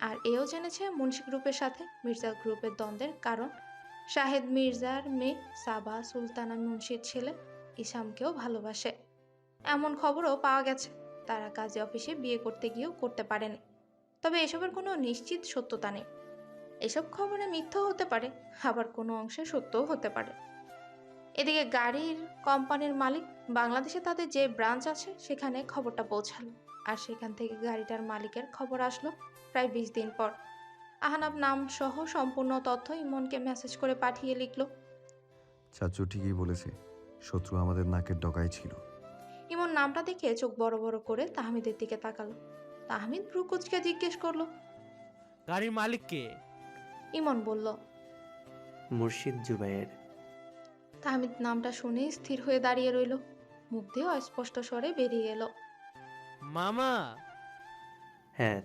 আর এও জেনেছে মুন্সি গ্রুপের সাথে মির্জা গ্রুপের দ্বন্দ্বের কারণ শাহেদ মির্জার মেয়ে সাবা সুলতানা মুন্সির ছেলে ইসামকেও ভালোবাসে। এমন খবরও পাওয়া গেছে তারা কাজী অফিসে বিয়ে করতে গিয়েও করতে পারেনি। তবে এসবের কোনো নিশ্চিত সত্যতা নেই। এসব খবরে মিথ্যাও হতে পারে, আবার কোনো অংশে সত্যও হতে পারে। এদিকে গাড়ির কোম্পানির মালিক বাংলাদেশে তাদের যে ব্রাঞ্চ আছে সেখানে খবরটা পৌঁছালো, আর সেখান থেকে গাড়িটার মালিকের খবর আসলো প্রায় 20 দিন পর। আহনাব নাম সহ সম্পূর্ণ তথ্য ইমনকে মেসেজ করে পাঠিয়ে লিখল, চাচু ঠিকই বলেছে, শত্রু আমাদের নাকের ডগায় ছিল। ইমন নামটা দেখে চোখ বড় বড় করে তাহমিদের দিকে তাকালো। তাহমিদ ভ্রুকুচকে জিজ্ঞেস করলো, গাড়ির মালিক কে? ইমন বলল। মুর্শিদ জুবাইর। তাহমিদ নামটা শুনে স্থির হয়ে দাঁড়িয়ে রইল, মুখ দিয়ে অস্পষ্ট স্বরে বেরিয়ে এলো, মামা। হ্যাঁ,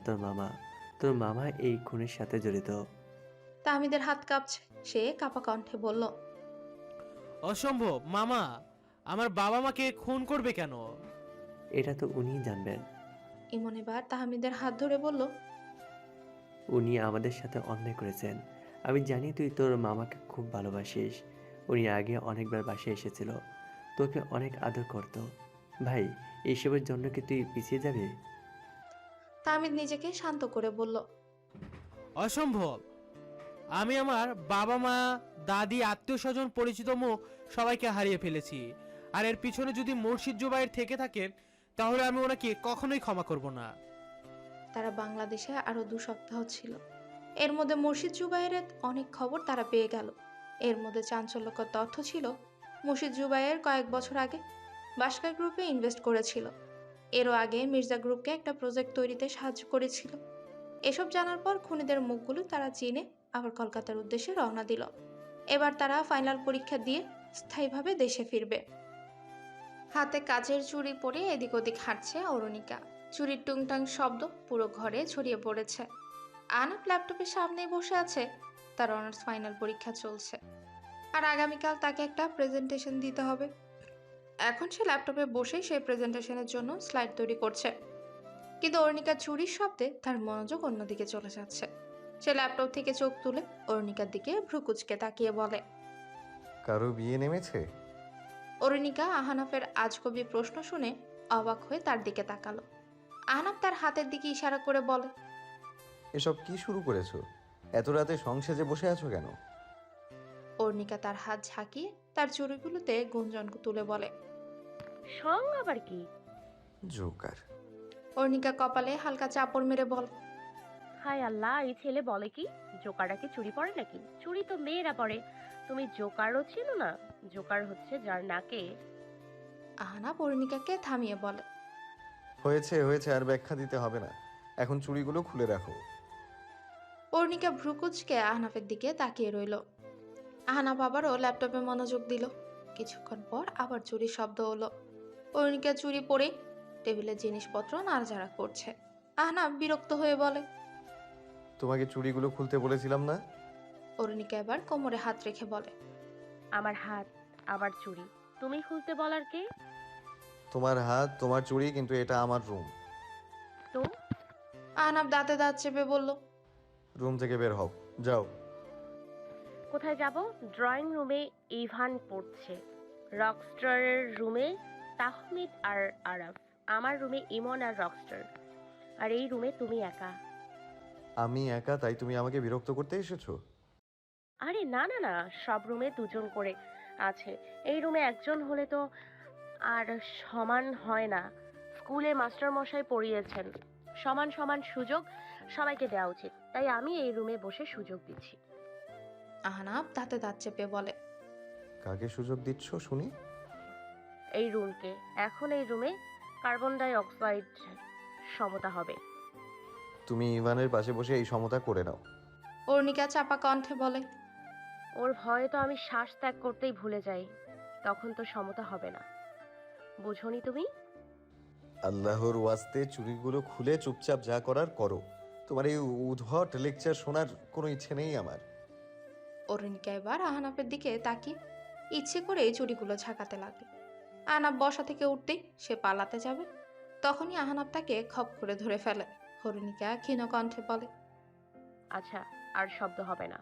তোর মামা এই খুনের সাথে জড়িত। তাহমিদের হাত কাঁপছে, সে কাঁপা কণ্ঠে বলল, অসম্ভব মামা, আমার বাবা মাকে খুন করবে কেন? এটা তো উনিই জানবেন। ইমন এবার তাহমিদের হাত ধরে বলল, উনি আমাদের সাথে অন্যায় করেছেন। আমি জানি তুই তোর মামাকে খুব ভালোবাসিস। উনি আগে অনেকবার বাসায় এসেছিল, তোকে অনেক আদর করত। ভাই, এইসবের জন্য কি তুই পিছিয়ে যাবি? তাহমিদ নিজেকে শান্ত করে বলল, অসম্ভব। আমি আমার বাবা মা, দাদি, আত্মীয় স্বজন, পরিচিত মুখ সবাইকে হারিয়ে ফেলেছি। আর এর পিছনে যদি মুর্শিদ জুবাইর থেকে থাকেন, তাহলে আমি ওনাকে কখনোই ক্ষমা করব না। তারা বাংলাদেশে আরো 2 সপ্তাহ ছিল। এর মধ্যে মুর্শিদ জুবাইরের অনেক খবর তারা পেয়ে গেল। এর মধ্যে চাঞ্চল্যকর তথ্য ছিল, মুর্শিদ জুবাইর কয়েক বছর আগে বাস্কার গ্রুপে ইনভেস্ট করেছিল। এরও আগে মির্জা গ্রুপকে একটা প্রজেক্ট তৈরিতে সাহায্য করেছিল। এসব জানার পর খুনিদের মুখগুলো তারা চিনে আবার কলকাতার উদ্দেশ্যে রওনা দিল। এবার তারা ফাইনাল পরীক্ষা দিয়ে স্থায়ীভাবে দেশে ফিরবে। হাতে কাচের চুড়ি পরে এদিক ওদিক হাঁটছে অরুণিকা। চুরির টুংটাং শব্দ পুরো ঘরে ছড়িয়ে পড়েছে। আনাপ ল্যাপটপের সামনেই বসে আছে, তার অনার্স ফাইনাল পরীক্ষা চলছে, আর আগামীকাল তাকে একটা প্রেজেন্টেশন দিতে হবে। এখন সে ল্যাপটপে বসেই সেই প্রেজেন্টেশনের জন্য স্লাইড তৈরি করছে। কিন্তু অরুণিকার চুরির শব্দে তার মনোযোগ অন্যদিকে চলে যাচ্ছে। সে ল্যাপটপ থেকে চোখ তুলে অরুণিকার দিকে ভ্রুকুচকে তাকিয়ে বলে, কারো বিয়ে নেমেছে? অরুণিকা আহনাফের আজগবি প্রশ্ন শুনে অবাক হয়ে তার দিকে তাকালো। আহনাফ তার হাতের দিকে ইশারা করে বলে, এসব কি শুরু করেছো? এত রাতে সংসেজে বসে আছো কেন? অরুণিকা তার হাত ঝাঁকিয়ে তার চুড়িগুলোতে গুঞ্জন তুলে বলে, সং আবার কি? জোকার। অরুণিকা কপালে হালকা চাপড় মেরে বলে, হায় আল্লাহ, এই ছেলে বলে কি? জোকাররা কি চুরি পরে নাকি? চুরি তো মেয়েরা পরে। তুমি জোকারও ছিল না? জোকার হচ্ছে যার নাকে। আহনাফ অরুণিকাকে থামিয়ে বলে, হয়েছে হয়েছে, আর ব্যাখ্যা দিতে হবে না। এখন চুড়িগুলো খুলে রাখো। অরুণিকা ভ্রুকুচকে আহনাফের দিকে তাকিয়ে রইল। আহনাফ আবারও ল্যাপটপে মনোযোগ দিল। কিছুক্ষণ পর আবার চুরির শব্দ হলো। অরুণিকা চুরি পরে টেবিলের জিনিসপত্র নাড়াচাড়া করছে। আহনাফ বিরক্ত হয়ে বলে, তোমাকে চুড়িগুলো খুলতে বলেছিলাম না? অরুণিকা এবার কোমরে হাত রেখে বলে, আমার হাত, আমার চুরি, তুমি খুলতে বলার কে? তোমার হাত, তোমার চুড়ি, কিন্তু এটা আমার রুম। তো আহনাফ দাঁতে দাঁত চেপে বলল, রুম থেকে বের হও, যাও। কোথায় যাব? ড্রয়িং রুমে ইভান পড়ছে, রকস্টারের রুমে তাহমিদ আর আরাফ, আমার রুমে ইমন আর রকস্টার, আর এই রুমে তুমি একা। আমি একা, তাই তুমি আমাকে বিরক্ত করতে এসেছো? আরে না না না, সব রুমে দুজন করে আছে, এই রুমে একজন হলে তো আর সমান হয় না। স্কুলে মাস্টার মশাই পড়িয়েছেন, সমান সমান সুযোগ সবাইকে দেওয়া উচিত, তাই আমি এই রুমে বসে সুযোগ দিচ্ছি। আহনাফ দাঁতে দাঁত চেপে বলে, কাকে সুযোগ দিচ্ছ শুনি? এই রুমকে। এখন এই রুমে কার্বন ডাই অক্সাইড সমতা হবে। তুমি ইভানের পাশে বসে এই সমতা করে নাও। অরুণিকা চাপা কণ্ঠে বলে, ওর ভয়ে তো আমি শ্বাস ত্যাগ করতেই ভুলে যাই, তখন তো সমতা হবে না, বুঝোনি তুমি? আল্লাহর ওয়াস্তে চুড়িগুলো খুলে চুপচাপ যা করার করো। তোমার এই উদ্ভট লেকচার শোনার কোনো ইচ্ছে নেই আমার। অরুণিকা এবার আহনাফের দিকে তাকিয়ে ইচ্ছে করে চুড়িগুলো ঝাঁকাতে লাগলো। আহনাফ বসা থেকে উঠতেই সে পালাতে যাবে, তখনই আহনাফ তাকে খপ করে ধরে ফেলে। অরুণিকা ক্ষীণ কণ্ঠে বলে, আচ্ছা, আর শব্দ হবে না।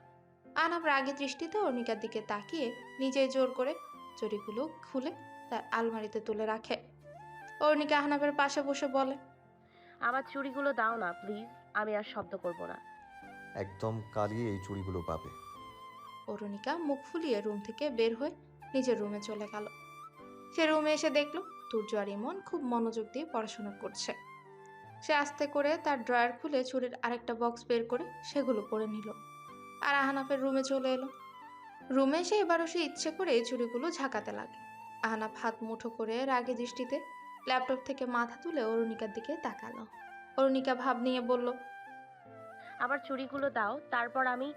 আহনাফ রাগী দৃষ্টিতে অরুণিকার দিকে তাকিয়ে নিজেই জোর করে চুড়িগুলো খুলে তার আলমারিতে তুলে রাখে। অরুণিকা আহনাফের পাশে বসে বলে, আমার চুড়িগুলো দাও না প্লিজ, আমি আর শব্দ করব না। একদম কালই এই চুড়িগুলো পাবে। অরুণিকা মুখ ফুলিয়ে রুম থেকে বের হয়ে নিজের রুমে চলে গেল। সে রুমে এসে দেখলো তুর্য আর ইমন খুব মনোযোগ দিয়ে পড়াশোনা করছে। সে আস্তে করে তার ড্রয়ার খুলে চুড়ির আরেকটা বক্স বের করে সেগুলো পরে নিল আর আহনাফের রুমে চলে এলো। রুমে এসে এবারও সে ইচ্ছে করে চুড়িগুলো ঝাঁকাতে লাগে। আহনাফ হাত মুঠো করে রাগী দৃষ্টিতে ল্যাপটপ থেকে মাথা তুলে অরুণিকার দিকে তাকালো। অরুণিকা ভাব নিয়ে বলল, আমার চুড়িগুলো দাও, তারপর আমি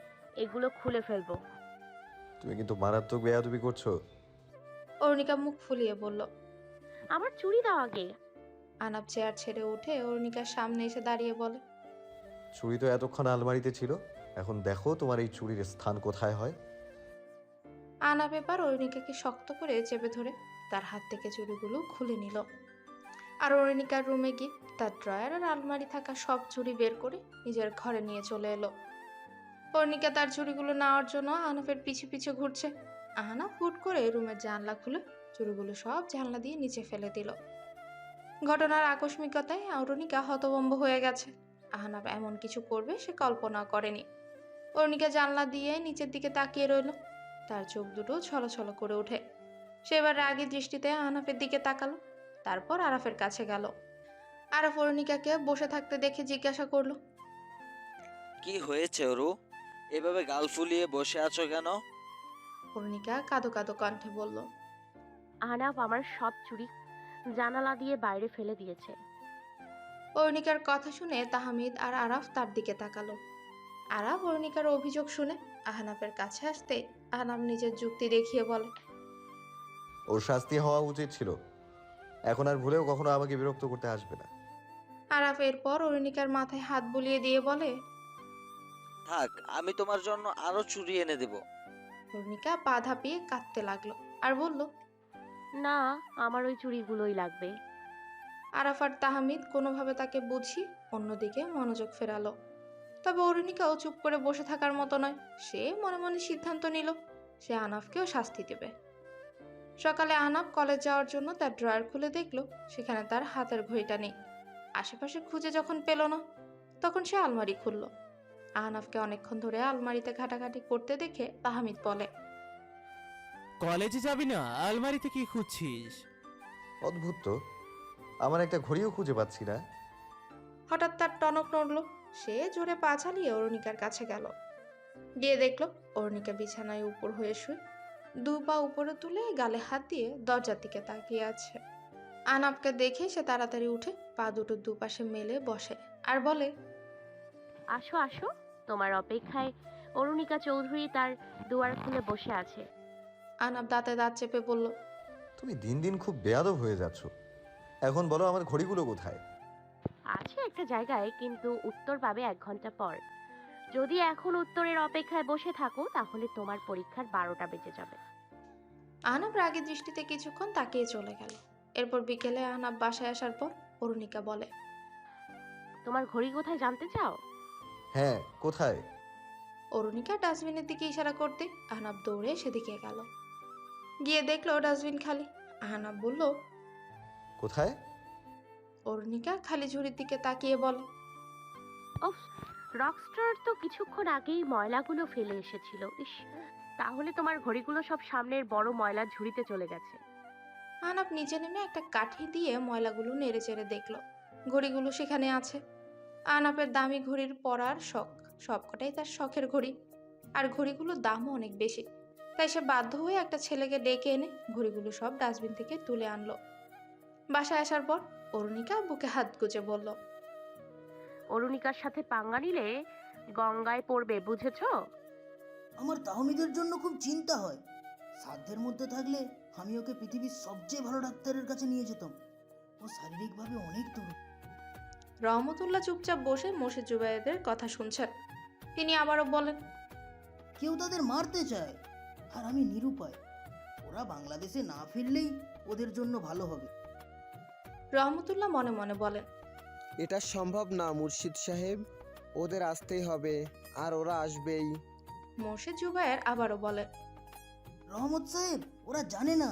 এগুলো খুলে ফেলবো। তুমি কিন্তু মারাত্মক বেয়াদবি করছো। অরুণিকা মুখ ফুলিয়ে বলল। আমার চুড়ি দাও আগে। আহনাফ চেয়ার ছেড়ে উঠে অরুণিকার সামনে এসে দাঁড়িয়ে বলে, চুড়ি তো এতক্ষণ আলমারিতে ছিল, এখন দেখো তোমার এই চুড়ির স্থান কোথায় হয়। আহনাফ এবার অরুণিকাকে শক্ত করে চেপে ধরে তার হাত থেকে চুড়িগুলো খুলে নিল আর অরুণিকার রুমে গিয়ে তার ড্রয়ার আর আলমারি থাকা সব চুড়ি বের করে নিজের ঘরে নিয়ে চলে এলো। অরুণিকা তার চুড়িগুলো নেওয়ার জন্য আহনাফের পিছু পিছু ঘুরছে। আহনাফ হুট করে রুমের জানলা খুলে চুড়িগুলো সব জানলা দিয়ে নিচে ফেলে দিল। ঘটনার আকস্মিকতায় অরুণিকা হতভম্ব হয়ে গেছে। আহনাফ এমন কিছু করবে সে কল্পনা করেনি। অরুণিকা জানলা দিয়ে নিচের দিকে তাকিয়ে রইল। তার চোখ দুটো ছলছল করে ওঠে। সে এবার রাগী দৃষ্টিতে আহনাফের দিকে তাকালো, তারপর আরাফের কাছে গেল। আরাফ অরুণিকাকে বসে থাকতে দেখে জিজ্ঞাসা করলো, কি হয়েছে ওরু? এভাবে গাল ফুলিয়ে বসে আছো কেন? অরুণিকা কাঁদো কাঁদো কণ্ঠে বলল, আহনাফ আমার সব চুড়ি জানালা দিয়ে বাইরে ফেলে দিয়েছে। অরুণিকার কথা শুনে তাহমিদ আর আরাফ তার দিকে তাকালো। আরাফ অরুণিকার অভিযোগ শুনে আহনাফের কাছে আসতে আহনাফ নিজের যুক্তি দেখিয়ে বলে, ওর শাস্তি হওয়া উচিত ছিল। এখন আর ভুলেও কখনো আমাকে বিরক্ত করতে আসবে না। আরাফ এরপর অরুণিকার মাথায় হাত বুলিয়ে দিয়ে বলে, থাক, আমি তোমার জন্য আরো চুড়ি এনে দেব। অরুণিকা পা ধাপিয়ে কাঁদতে লাগলো আর বলল, না, আমার ওই চুড়িগুলোই লাগবে। আরাফ আর তাহমিদ কোনোভাবে তাকে বুঝিয়ে অন্যদিকে মনোযোগ ফেরালো। তবে অরুণিকাও চুপ করে বসে থাকার মতো নয়। সে মনে মনে সিদ্ধান্ত নিল সে আহনাফকেও শাস্তি দেবে। সকালে আহনাফ কলেজ যাওয়ার জন্য তার ড্রয়ার খুলে দেখলো সেখানে তার হাতের ঘড়িটা নেই। আশেপাশে খুঁজে যখন পেল না তখন সে আলমারি খুলল। আহনাফকে অনেকক্ষণ ধরে আলমারিতে ঘাটাঘাটি করতে দেখে তাহমিদ বলে, কলেজে যাবি না, আলমারিতে কি খুঁজছিস? অদ্ভুত তো, আমার একটা ঘড়িও খুঁজে পাচ্ছি না। হঠাৎ তার টনক নড়ল। সে জোরে পা চালিয়ে অরুণিকার কাছে গেল। গিয়ে দেখলো অরুণিকা বিছানায় উপর হয়ে শুয়ে দু পা উপরে তুলে গালে হাত দিয়ে দরজার দিকে তাকিয়ে আছে। আহনাফকে দেখে সে তাড়াতাড়ি উঠে পা দুটো দুপাশে মেলে বসে আর বলে, আসো আসো, তোমার অপেক্ষায় অরুণিকা চৌধুরী তার দুয়ার খুলে বসে আছে। আহনাফ দাঁতে দাঁত চেপে বলল, তুমি দিন দিন খুব বেয়াদব হয়ে যাচ্ছ। এখন বলো আমার ঘড়িগুলো কোথায়? আছে একটা জায়গায়, কিন্তু উত্তর পাবে 1 ঘন্টা পর। যদি এখন উত্তরের অপেক্ষায় বসে থাকো তাহলে তোমার পরীক্ষার 12টা বেজে যাবে। আহনাফ রাগী দৃষ্টিতে কিছুক্ষণ তাকিয়ে চলে গেল। এরপর বিকেলে আহনাফ বাসায় আসার পর অরুণিকা বলে, তোমার ঘড়ি কোথায় জানতে চাও? হ্যাঁ, কোথায়? অরুণিকা ডাস্টবিনের দিকে ইশারা করতে আহনাফ দৌড়ে সেদিকে গেল। গিয়ে দেখলো ডাস্টবিন খালি। আহনাফ বলল, কোথায়? অরুণিকা খালি ঝুড়ির দিকে তাকিয়ে বলে, ওফ, রকস্টার তো কিছুক্ষণ আগেই ময়লাগুলো ফেলে এসেছিল। ইস, তাহলে তোমার ঘড়িগুলো সব সামনের বড় ময়লার ঝুড়িতে চলে গেছে। আহনাফ নিচে নেমে একটা কাঠি দিয়ে ময়লাগুলো নেড়ে চেড়ে দেখলো ঘড়িগুলো সেখানে আছে। আহনাফের দামি ঘড়ির পরার শখ, সবকটাই তার শখের ঘড়ি, আর ঘড়িগুলোর দামও অনেক বেশি। তাই সে বাধ্য হয়ে একটা ছেলেকে ডেকে এনে ঘড়িগুলো সব ডাস্টবিন থেকে তুলে আনলো। বাসায় আসার পর অরুণিকা বুকে হাত গুজে বলল, অরুণিকার সাথে পাঙ্গা নিলে গঙ্গায় পড়বে, বুঝেছো? আমার তাহমিদের জন্য খুব চিন্তা হয়। সাধ্যের মধ্যে থাকলে আমি ওকে পৃথিবীর সবচেয়ে ভালো ডাক্তারের কাছে নিয়ে যেতাম। ও শারীরিকভাবে অনেক তরুণ। রহমতুল্লাহ চুপচাপ বসে মোর্শেদ জুবায়েদের কথা শুনছেন। তিনি আবারও বলেন, কেউ তাদের মারতে চায়, আর আমি নিরুপায়। ওরা বাংলাদেশে না ফিরলেই ওদের জন্য ভালো হবে। রহমতুল্লাহ মনে মনে বলেন, এটা সম্ভব না মুর্শিদ সাহেব। ওদের আসতেই হবে, আর ওরা আসবেই। মোর্শেদ জুবায়ের আবারও বলেন। রহমত সাহেব, ওরা জানে না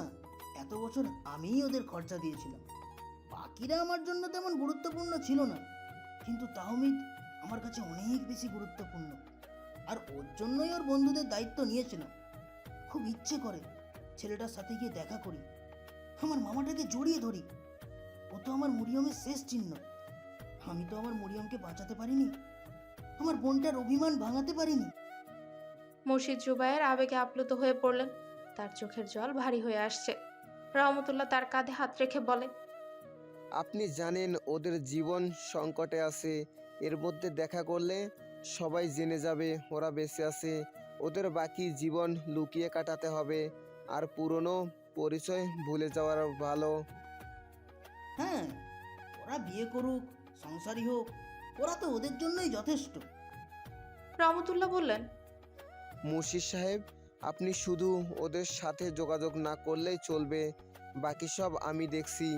এত বছর আমিই ওদের খরচা দিয়েছিলাম। বাকিরা আমার জন্য তেমন গুরুত্বপূর্ণ ছিল না, কিন্তু তাহমিদ আমার কাছে অনেক বেশি গুরুত্বপূর্ণ। আর ওর জন্যই ওর বন্ধুদের দায়িত্ব নিয়েছিলাম। খুব ইচ্ছে করে ছেলেটার সাথে গিয়ে দেখা করি, আমার মামাটাকে জড়িয়ে ধরি। ও তো আমার মরিয়মের শেষ চিহ্ন। আমি তো আমার মরিয়মকে বাঁচাতে পারিনি, আমার বোনটার অভিমান ভাঙাতে পারিনি। মুর্শিদ জুবায়ের আবেগে আপ্লুত হয়ে পড়লেন। তার চোখের জল ভারী হয়ে আসছে। রহমতুল্লাহ তার কাঁধে হাত রেখে বলে, আপনি জানেন ওদের জীবন সংকটে আছে। এর মধ্যে দেখা করলে সবাই জেনে যাবে ওরা বেঁচে আছে। ওদের বাকি জীবন লুকিয়ে কাটাতে হবে, আর পুরনো পরিচয় ভুলে যাওয়ার ভালো। হ্যাঁ, ওরা বিয়ে করুক, সংসারী হোক, ওরা তো ওদের জন্যই যথেষ্ট। রহমতুল্লাহ বললেন, মুর্শিদ সাহেব, আপনি শুধু ওদের সাথে যোগাযোগ না করলেই চলবে, বাকি সব আমি দেখছি।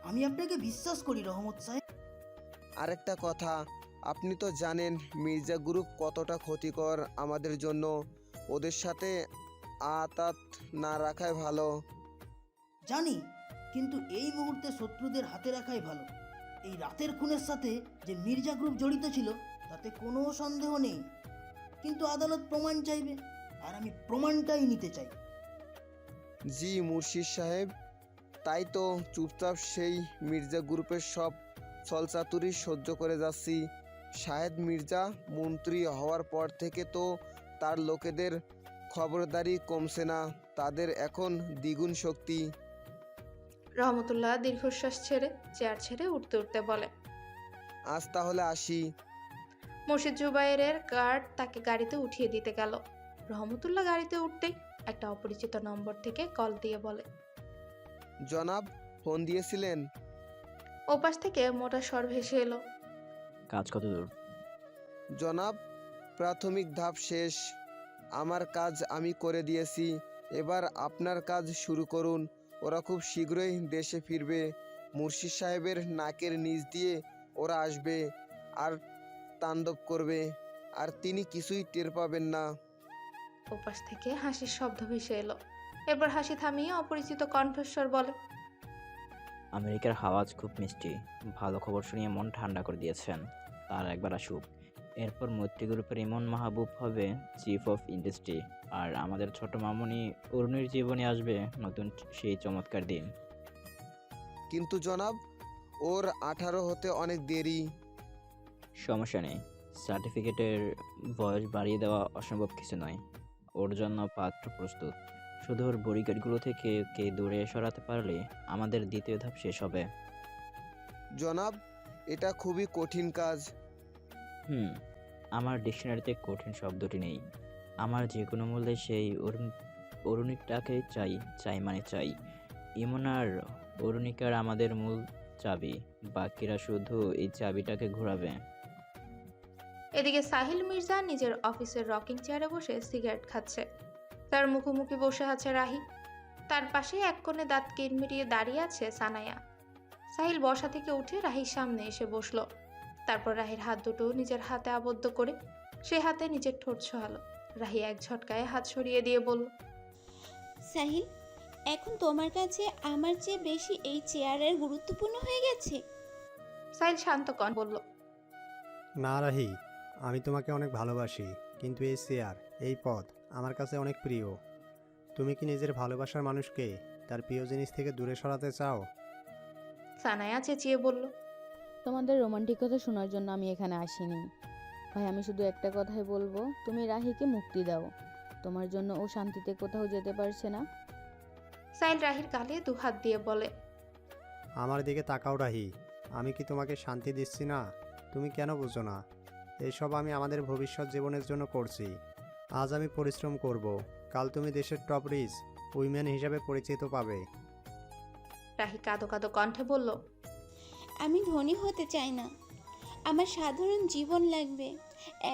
আমি আপনাকে বিশ্বাস করি রহমত সাহেব। আরেকটা কথা, আপনি তো জানেন মির্জা গ্রুপ কতটা ক্ষতিকর আমাদের জন্য। ওদের সাথে আতাত না রাখাই ভালো। জানি, কিন্তু এই মুহূর্তে শত্রুদের হাতে রাখাই ভালো। এই রাতের খুনের সাথে যে মির্জা গ্রুপ জড়িত ছিল তাতে কোনো সন্দেহ নেই, কিন্তু আদালত প্রমাণ চাইবে, আর আমি প্রমাণটাই নিতে চাই। জি মুর্শিদ সাহেব, তাই তো চুপচাপ সেই মির্জা গ্রুপের সব ছলচাতুরি সহ্য করে যাচ্ছি। শাহেদ মির্জা মন্ত্রী হওয়ার পর থেকে তো তার লোকেদের খবরদারি কমছে না, তাদের এখন দ্বিগুণ শক্তি। রহমতুল্লাহ দীর্ঘশ্বাস ছেড়ে চেয়ার ছেড়ে উঠতে উঠতে বলে, আজ তাহলে আসি। মুর্শিদ জুবায়েরের গার্ড তাকে গাড়িতে উঠিয়ে দিতে গেল। রহমতুল্লাহ গাড়িতে উঠতেই একটা অপরিচিত নম্বর থেকে কল দিয়ে বলে, জনাব, ফোন দিয়েছিলেন? ওপাশ থেকে মোটা স্বর ভেসে এলো, কাজ কত দূর? জনাব, প্রাথমিক ধাপ শেষ। আমার কাজ আমি করে দিয়েছি, এবার আপনার কাজ শুরু করুন। ওরা খুব শীঘ্রই দেশে ফিরবে। মুর্শিদ সাহেবের নাকের নিচ দিয়ে ওরা আসবে আর তাণ্ডব করবে, আর তিনি কিছুই টের পাবেন না। ওপাশ থেকে হাসির শব্দ ভেসে এলো। এরপর হাসি থামিয়ে অপরিচিত কণ্ঠস্বর বলে, আমেরিকার হাওয়াজ খুব মিষ্টি, ভালো খবর শুনিয়ে মন ঠান্ডা করে দিয়েছেন। তার একবার আসুক, এরপর মৈত্রী গ্রুপের ইমন মাহবুব হবে চিফ অফ ইন্ডাস্ট্রি, আর আমাদের ছোট মামুনি অরুণীর জীবনে আসবে নতুন সেই চমৎকার দিন। কিন্তু জনাব, ওর 18 হতে অনেক দেরি। সমস্যা নেই, সার্টিফিকেটের বয়স বাড়িয়ে দেওয়া অসম্ভব কিছু নয়। ওর জন্য পাত্র প্রস্তুত, শুধু ওর বডিগার্ডগুলো থেকে কে দূরে সরাতে পারলে আমাদের দ্বিতীয় ধাপ শেষ হবে। জনাব, এটা খুবই কঠিন কাজ। আমার ডিকশনারিতে কঠিন শব্দটি নেই। আমার যে কোনো মূল্যে সেই অরুণিকটাকে চাই, চাই মানে চাই। ইমন আর অরুণিকার আমাদের মূল চাবি, বাকিরা শুধু এই চাবিটাকে ঘোরাবে। এদিকে সাহিল মির্জা নিজের অফিসের রকিং চেয়ারে বসে সিগারেট খাচ্ছে। তার মুখোমুখি বসে আছে রাহি। তার পাশে এক কোণে দাঁত কিরমিরিয়ে দাঁড়িয়ে আছে সানায়া। সাহিল বসা থেকে উঠে রাহির সামনে এসে বসলো। তারপর রাহির হাত দুটো নিজের হাতে আবদ্ধ করে সে হাতে নিজের ঠোঁট ছোঁয়ালো। রাহি এক ঝটকায় হাত সরিয়ে দিয়ে বলল, সাহিল, এখন তোমার কাছে আমার চেয়ে বেশি এই চেয়ারের গুরুত্বপূর্ণ হয়ে গেছে? সাহিল শান্ত কণ্ঠে বলল, না রাহি, আমি তোমাকে অনেক ভালোবাসি, কিন্তু এই চেয়ার, এই পদ আমার কাছে অনেক প্রিয়। তুমি কি নিজের ভালোবাসার মানুষকে তার প্রিয় জিনিস থেকে দূরে সরাতে চাও? সানায়া চেঁচিয়ে বলল, তোমাদের রোমান্টিকতা শোনার জন্য আমি এখানে আসিনি ভাই। আমি শুধু একটা কথাই বলবো, তুমি রাহিকে মুক্তি দাও। তোমার জন্য ও শান্তিতে কোথাও যেতে পারছে না। সাহিল রাহির গালে দু হাত দিয়ে বলে, আমার দিকে তাকাও রাহি, আমি কি তোমাকে শান্তি দিচ্ছি না? তুমি কেন বুঝো না? এইসব আমি আমাদের ভবিষ্যৎ জীবনের জন্য করছি। আজ আমি পরিশ্রম করব, কাল তুমি দেশের টপ রিচ উইমেন হিসাবে পরিচিত পাবে। রাহি কাঁদো কাঁদো কণ্ঠে বলল, আমি ধনী হতে চাই না, আমার সাধারণ জীবন লাগবে,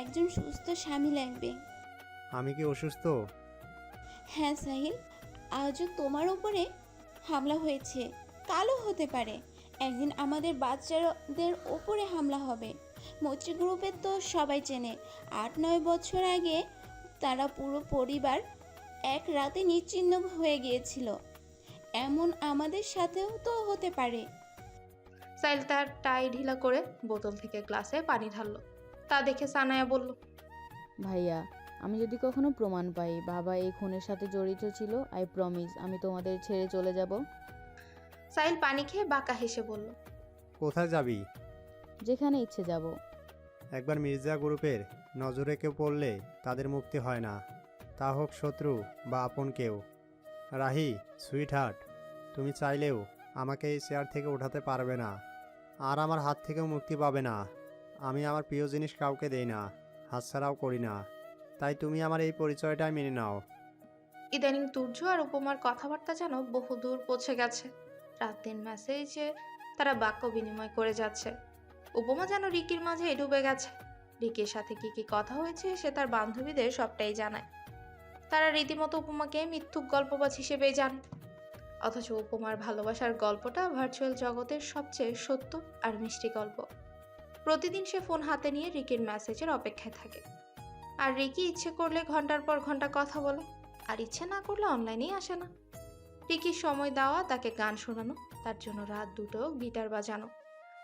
একজন সুস্থ স্বামী লাগবে। আমি কি অসুস্থ? হ্যাঁ সাহিল, আজও তোমার উপরে হামলা হয়েছে, কালও হতে পারে, একদিন আমাদের বাচ্চাদের ওপরে হামলা হবে। মৈত্রী গ্রুপের তো সবাই চেনে। 8-9 বছর আগে তারা পুরো পরিবার এক রাতে নিশ্চিহ্ন হয়ে গিয়েছিল। এমন আমাদের সাথেও তো হতে পারে। সাইল তার টাই ঢিলা করে বোতল থেকে গ্লাসে পানি ঢাললো। তা দেখে সানায়া বলল, ভাইয়া, আমি যদি কখনো প্রমাণ পাই বাবা এই খুনের সাথে জড়িত ছিল, আই প্রমিস আমি তোমাদের ছেড়ে চলে যাব। সাইল পানি খেয়ে বাঁকা হেসে বলল, কোথায় যাবি? যেখানে ইচ্ছে যাব। একবার মির্জা গ্রুপের নজরে কেউ পড়লে তাদের মুক্তি হয় না, তা হোক শত্রু বা আপন কেউ। রাহি, সুইট হার্ট, তুমি চাইলেও আমাকে এই চেয়ার থেকে উঠাতে পারবে না, আর আমার হাত থেকেও মুক্তি পাবে না। আমি আমার প্রিয় জিনিস কাউকে দেই না, হাতছাড়াও করি না, তাই তুমি আমার এই পরিচয়টাই মেনে নাও। ইদানিং তুর্য আর উপমার কথাবার্তা যেন বহুদূর পৌঁছে গেছে। রাত দিন মেসেজে তারা বাক্য বিনিময় করে যাচ্ছে। উপমা যেন রিকির মাঝে ডুবে গেছে। রিকির সাথে কি কি কথা হয়েছে সে তার বান্ধবীদের সবটাই জানায়। তারা রীতিমতো উপমাকে মিথ্যুক গল্পবাজ হিসেবেই জানে। অথচ উপমার ভালোবাসার গল্পটা ভার্চুয়াল জগতের সবচেয়ে সত্য আর মিষ্টি গল্প। প্রতিদিন সে ফোন হাতে নিয়ে রিকির মেসেজের অপেক্ষায় থাকে। আর রিকি ইচ্ছে করলে ঘন্টার পর ঘন্টা কথা বলে, আর ইচ্ছে না করলে অনলাইনেই আসে না। রিকির সময় দেওয়া, তাকে গান শোনানো, তার জন্য রাত 2টো গিটার বাজানো,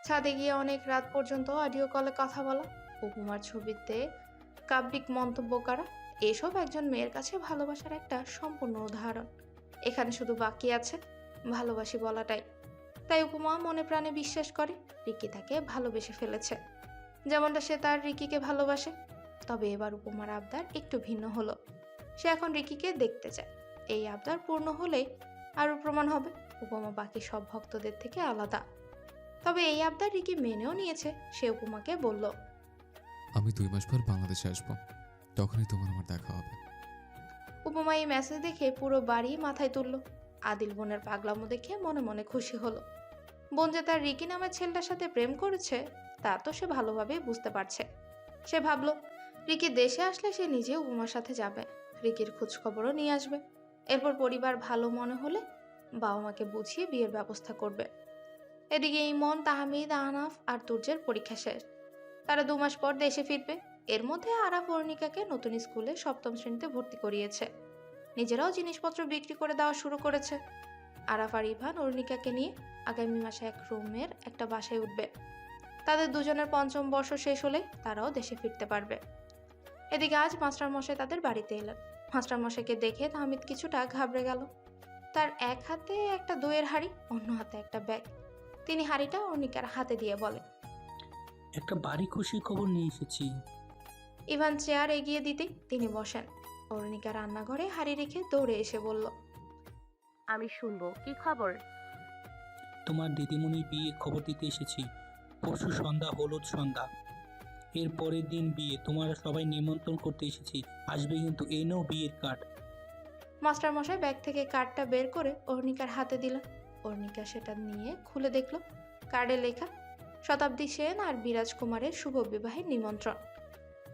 ছাদে গিয়ে অনেক রাত পর্যন্ত অডিও কলে কথা বলা, উপমার ছবিতে কাব্যিক মন্তব্য করা, এসব একজন মেয়ের কাছে ভালোবাসার একটা সম্পূর্ণ উদাহরণ। এখানে শুধু বাকি আছে ভালোবাসি বলাটাই। তাই উপমা মনে প্রাণে বিশ্বাস করে রিকি তাকে ভালোবেসে ফেলেছে, যেমনটা সে তার রিকিকে ভালোবাসে। তবে এবার উপমার আবদার একটু ভিন্ন হলো। সে এখন রিকিকে দেখতে চায়। এই আবদার পূর্ণ হলেই আরও প্রমাণ হবে উপমা বাকি সব ভক্তদের থেকে আলাদা। তবে এই আবদার রিকি মেনেও নিয়েছে। সে উপমাকে বলল, আমি 2 মাস পর বাংলাদেশে আসবো, তখনই তোমার আমার দেখা হবে। উপমা এই মেসেজ দেখে পুরো বাড়ি মাথায় তুলল। আদিল বোনের পাগলামো দেখে মনে মনে খুশি হলো। বোন যে তার রিকি নামের ছেলেটার সাথে প্রেম করেছে তা তো সে ভালোভাবে বুঝতে পারছে। সে ভাবলো রিকি দেশে আসলে সে নিজে উপমার সাথে যাবে, রিকির খোঁজখবরও নিয়ে আসবে। এরপর পরিবার ভালো মনে হলে বাবা মাকে বুঝিয়ে বিয়ের ব্যবস্থা করবে। এদিকে ইমন, তাহমিদ, আহনাফ আর তুর্যের পরীক্ষা শেষ। তারা 2 মাস পর দেশে ফিরবে। এর মধ্যে আরাফ অর্ণিকাকে নতুন স্কুলে 7ম শ্রেণীতে ভর্তি করিয়েছে। নিজেরাও জিনিসপত্র বিক্রি করে দেওয়া শুরু করেছে। আরাফ আর ইভান অর্ণিকাকে নিয়ে আগামী মাসে এক রুমের একটা বাসায় উঠবে। তাদের দুজনের 5ম বর্ষ শেষ হলে তারাও দেশে ফিরতে পারবে। এদিকে আজ মাস্টারমশাই তাদের বাড়িতে এলেন। মাস্টারমশাইকে দেখে তাহমিদ কিছুটা ঘাবড়ে গেল। তার এক হাতে একটা দইয়ের হাঁড়ি, অন্য হাতে একটা ব্যাগ। তিনি হাঁড়িটা অর্ণিকার হাতে দিয়ে বলে, একটা বাড়ি খুশির খবর নিয়ে এসেছি। ইভান চেয়ার এগিয়ে দিতে তিনি বসেন। অর্ণিকা রান্নাঘরে হাঁড়ি রেখে দৌড়ে এসে বলল, আমি শুনবো, কি খবর? তোমার দিদিমণির বিয়ে খবর দিতে এসেছি। পরশু সন্ধ্যা হলুদ সন্ধ্যা, এর পরের দিন বিয়ে। তোমরা সবাই নিমন্ত্রণ করতে এসেছি, আসবে কিন্তু। এই নাও বিয়ের কার্ড। মাস্টারমশাই ব্যাগ থেকে কার্ডটা বের করে অর্ণিকার হাতে দিলেন। অর্ণিকা সেটা নিয়ে খুলে দেখল কার্ডে লেখা শতাব্দী সেন আর বিরাজ কুমারের শুভ বিবাহের নিমন্ত্রণ।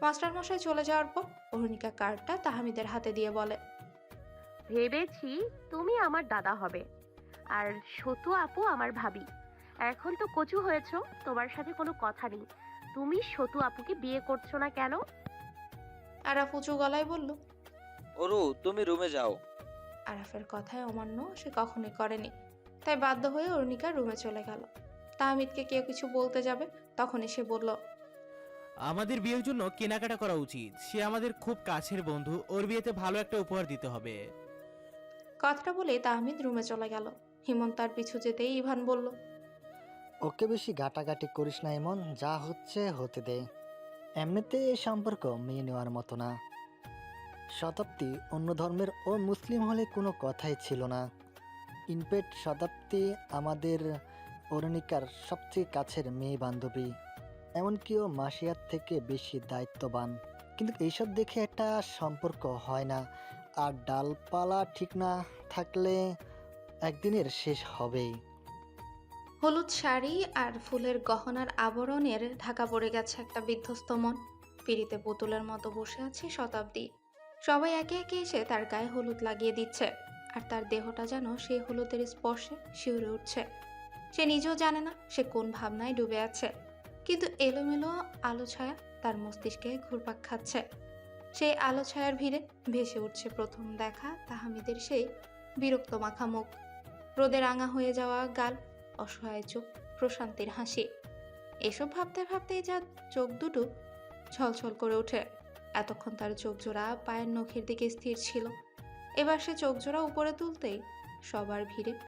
মাস্টারমশাই চলে যাওয়ার পর অর্ণিকা কার্ডটা তাহমিদের হাতে দিয়ে বলে, ভেবেছি তুমি আমার দাদা হবে আর সতু আপু আমার ভাবি। এখন তো কচু হয়েছো, তোমার সাথে কোনো কথা নেই। তুমি সতু আপুকে বিয়ে করছো না কেন? আরাফ উঁচু গলায় বলল, ওরু, তুমি রুমে যাও। আরাফের কথায় অমান্য সে কখনোই করেনি। তাই বাধ্য হয়ে অর্ণিকা রুমে চলে গেল। তাহমিদকে কেউ কিছু বলতে যাবে, তখনই সে বলল, আমাদের বিয়ের জন্য কেনাকাটা করা উচিত। সে আমাদের খুব কাছের বন্ধু, ওর বিয়েতে ভালো একটা উপহার দিতে হবে। কথাটা বলে তাহমিদ রুমে চলে গেল। হিমন্ত তার পিছু যেতেই ইভান বলল, ওকে বেশি গাটাগাটি করিস না এমন, যা হচ্ছে হতে দে। এমনিতে এই সম্পর্ক মেনে নেওয়ার মতো না। শতাব্দী অন্য ধর্মের ও মুসলিম হলে কোনো কথাই ছিল না। ইনফ্যাক্ট শতাব্দী আমাদের অরুণিকার সবচেয়ে কাছের মেয়ে বান্ধবী, এমনকি ও মাসিয়ার থেকে বেশি দায়িত্ববান। কিন্তু এইসব দেখে একটা সম্পর্ক হয় না, আর ডালপালা ঠিক না থাকলে একদিনের শেষ হবেই। হলুদ শাড়ি আর ফুলের গহনার আবরণের ঢাকা পড়ে গেছে একটা বিধ্বস্ত মন। পিড়িতে পুতুলের মতো বসে আছে শতাব্দী। সবাই একে একে এসে তার গায়ে হলুদ লাগিয়ে দিচ্ছে, আর তার দেহটা যেন সেই হলুদের স্পর্শে শিউরে উঠছে। সে নিজেও জানে না সে কোন ভাবনায় ডুবে আছে, কিন্তু এলোমেলো আলো ছায়া তার মস্তিষ্কে ঘুরপাক খাচ্ছে। সেই আলো ছায়ার ভিড়ে ভেসে উঠছে প্রথম দেখা তাহমিদের সেই বিরক্ত মাখা মুখ, রোদে রাঙা হয়ে যাওয়া গাল, অসহায় চোখ, প্রশান্তির হাসি। এসব ভাবতে ভাবতেই যা চোখ দুটো ছলছল করে ওঠে। এতক্ষণ তার চোখ জোড়া পায়ের নখের দিকে স্থির ছিল, এবার সে চোখ জোড়া উপরে তুলতেই সবার ভিড়ে